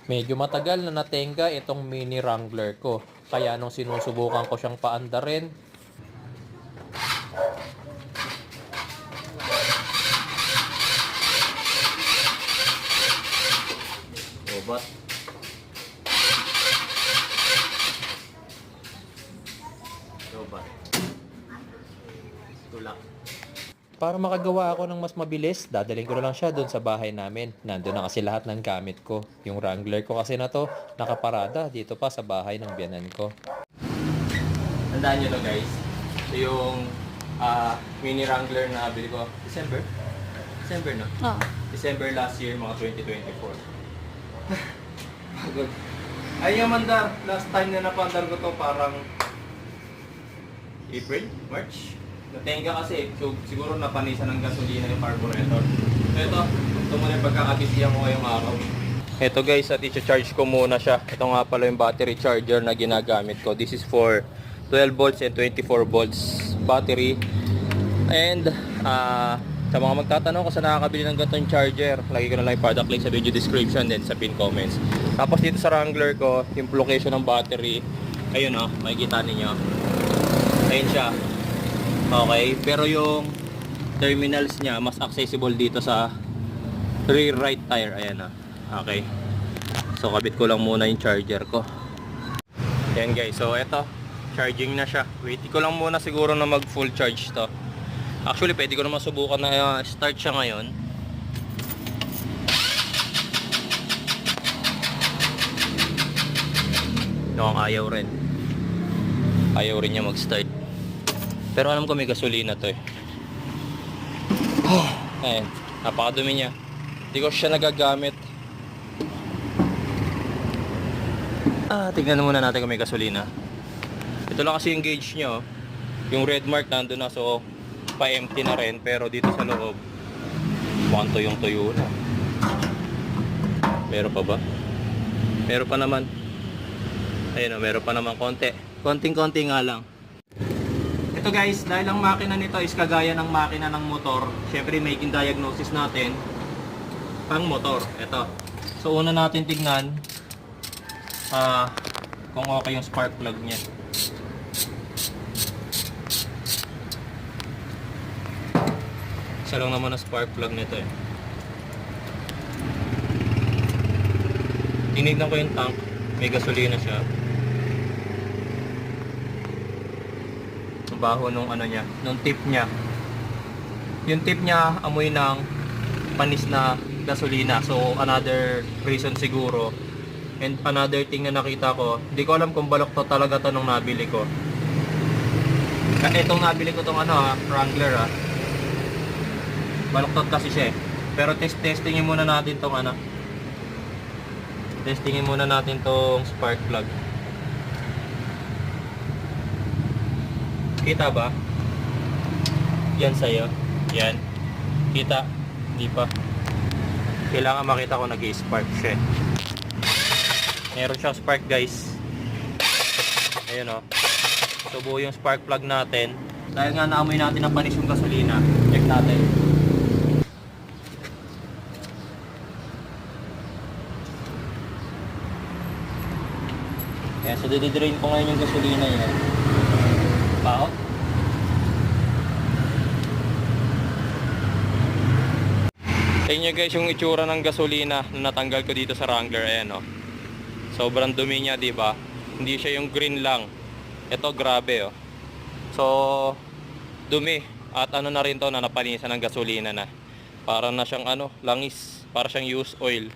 Medyo matagal na natenga itong mini Wrangler ko. Kaya nung sinusubukan ko siyang paandarin, obat. Obat. Tulak. Para makagawa ako ng mas mabilis, dadalhin ko na lang siya doon sa bahay namin. Nandun na kasi lahat ng gamit ko. Yung Wrangler ko kasi na to, nakaparada dito pa sa bahay ng biyanan ko. Tandaan nyo to guys. Ito yung mini Wrangler na bili ko. December? December no? Oo. December last year, mga 2024. Good. Ay, Amanda, last time na napandar ko to parang April? March? Natenga kasi, so siguro napanisan ng gasolina yung carburetor. So ito muna yung pagkakabisihan ko ngayong araw. Ito guys, at i-charge ko muna siya. Ito nga pala yung battery charger na ginagamit ko. This is for 12 volts and 24 volts battery. And sa mga magtatanong kung saan nakakabili ng ganitong charger, lagi ko na lang yung product link sa video description din sa pin comments. Tapos dito sa Wrangler ko, yung location ng battery, ayun o, makikita ninyo. Ayun siya. Okay, pero yung terminals niya mas accessible dito sa rear right tire. Ayan na. Okay. So kabit ko lang muna yung charger ko. Ayan guys, so eto, charging na siya. Wait ko lang muna siguro na mag full charge to. Actually pwede ko naman subukan na start siya ngayon. No, ayaw rin. Ayaw rin niya mag start. Pero alam ko may gasolina to eh. Ayan, napakadumi niya. Hindi ko siya nagagamit. Tingnan muna natin kung may gasolina. Ito lang kasi yung gauge niya oh. Yung red mark nandun na, so pa-empty na rin. Pero dito sa loob, mukhang tuyong-tuyo na. Meron pa ba? Meron pa naman. Ayun oh, meron pa naman konti. Konting-konti nga lang. Ito guys, dahil ang makina nito is kagaya ng makina ng motor, syempre making diagnosis natin pang motor. Ito. So una natin tignan kung okay yung spark plug niya. Isa lang naman ang spark plug nito eh. Tinignan ko yung tank, may gasolina siya. Baho nung ano niya, nung tip niya. Yung tip niya amoy ng panis na gasolina. So another reason siguro. And another thing na nakita ko, hindi ko alam kung baloktot talaga to nung nabili ko. Itong nabili ko tong Wrangler baloktot kasi siya eh. Pero testingin muna natin tong testingin muna natin tong spark plug. Kita ba? Yan sa'yo. Yan. Kita? Hindi pa. Kailangan makita ko nag-spark siya. Meron siyang spark guys. Ayun o. Tubo yung spark plug natin. Dahil nga naamoy natin ang panis yung gasolina. Check natin. Kaya so dididrain ko ngayon yung gasolina yan. Pao. Sa inyo guys yung itsura ng gasolina na natanggal ko dito sa Wrangler. Ayan o. Sobrang dumi niya, diba? Hindi siya yung green lang. Ito grabe o. So dumi. At ano na rin to na napanisan ng gasolina na. Para na siyang langis. Para siyang used oil.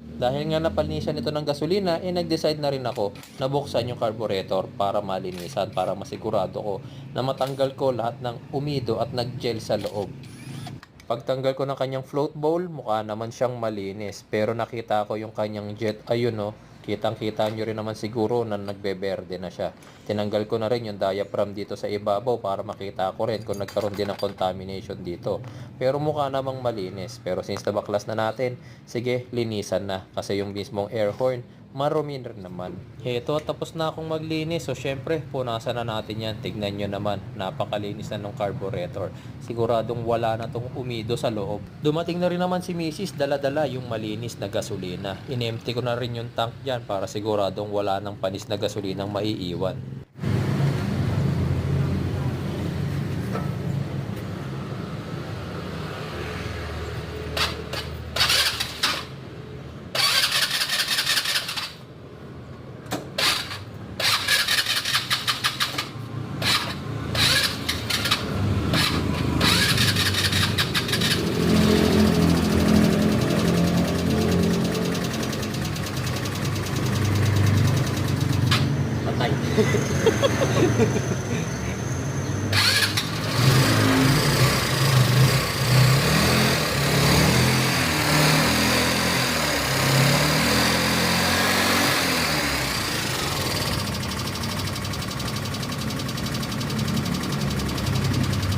Dahil nga napalinisan ito ng gasolina, nag-decide na rin ako na buksan yung carburetor para malinisan, para masigurado ko na matanggal ko lahat ng umido at nag-gel sa loob. Pagtanggal ko ng kanyang float bowl, mukha naman siyang malinis. Pero nakita ko yung kanyang jet, ayun o, kitang-kita nyo rin naman siguro na nagbeberde na siya. Tinanggal ko na rin yung diaphragm dito sa ibabaw para makita ko rin kung nagkaroon din ng contamination dito. Pero mukha namang malinis. Pero since nabaklas na natin, sige, linisan na. Kasi yung mismong air horn, marumi rin naman. Heto, tapos na akong maglinis. So, syempre, punasan na natin yan. Tignan nyo naman, napakalinis na ng carburetor. Siguradong wala na tong umido sa loob. Dumating na rin naman si Mrs. Dala-dala yung malinis na gasolina. In-empty ko na rin yung tank dyan para siguradong wala ng panis na gasolinang maiiwan. Patay.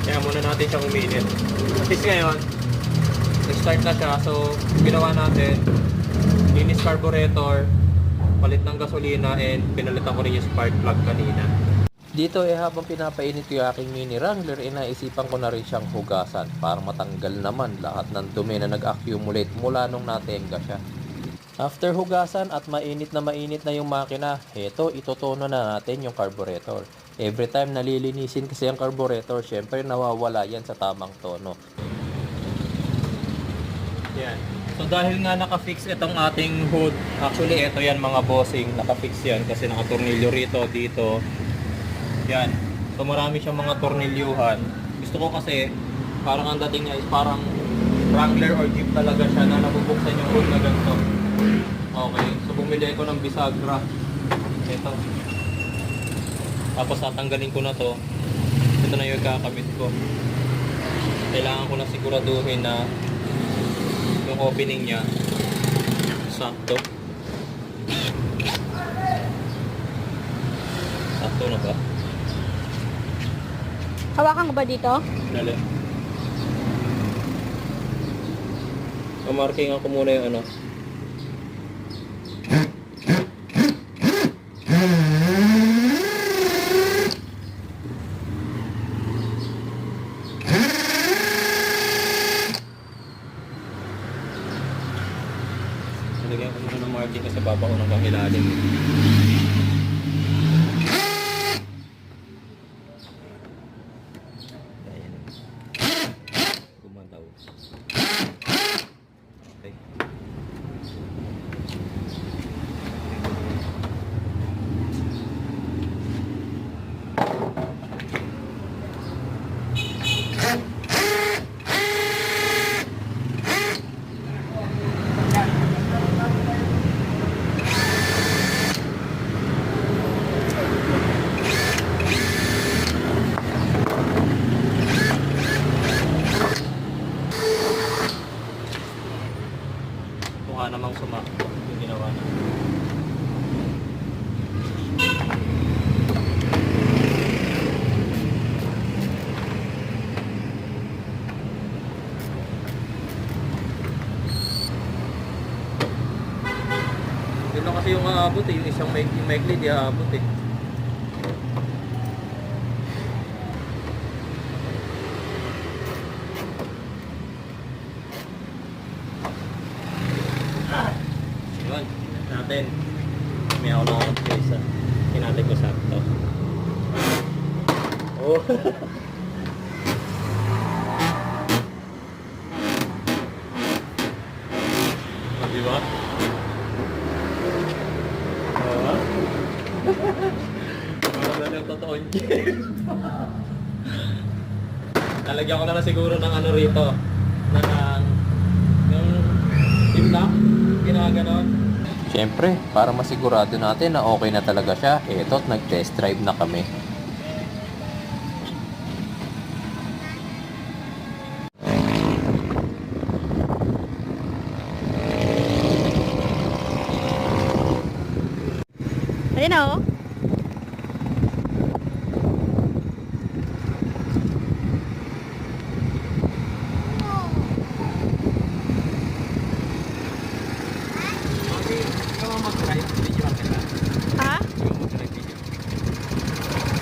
Kaya muna natin siyang uminit. At least ngayon, nag-start na siya. So, ginawa natin, linis carburetor, palit ng gasolina, and pinalitan ko rin yung spark plug kanina. Dito habang pinapainit ko yung aking mini Wrangler, naisipan ko na rin siyang hugasan para matanggal naman lahat ng dumi na nag-accumulate mula nung natenga siya. After hugasan at mainit na yung makina, heto, itutono na natin yung carburetor. Every time nalilinisin kasi ang carburetor, syempre nawawala yan sa tamang tono. Yan. So dahil nga naka-fix itong ating hood, actually ito yan mga bossing, naka-fix yan kasi naka-tornilyo rito, dito. Yan. So marami siyang mga tornilyuhan. Gusto ko kasi parang ang dating niya is parang Wrangler or Jeep talaga siya na nabubuksan yung hood na ganito. Okay. So bumili ko ng bisagra. Ito. Tapos tatanggalin ko na to. Ito na yung kakabit ko. Kailangan ko na siguraduhin na yung opening niya sakto. Sakto na ba? Hawakan ko ba dito? Dali. Marking ako muna yung ano. Nalagyan ko muna ng marking kasi baba ko ng kahilalim. Ayan. Gumalaw. Okay. Mukha namang sumakto yung ginawa na. Yun lang kasi yung aabot eh, yung isang maikli di aabot eh. Yun, natin. May ako na ako isa. Kinatay ko sakto. Oh. Di ba? Oo. Wala na yung totoon dyan. Lalagyan ko na lang siguro ng ano rito. Ng yung timlak. Ginaganon. Syempre, para masigurado natin na okay na talaga siya, eto't nag-test drive na kami. Ayun na oh.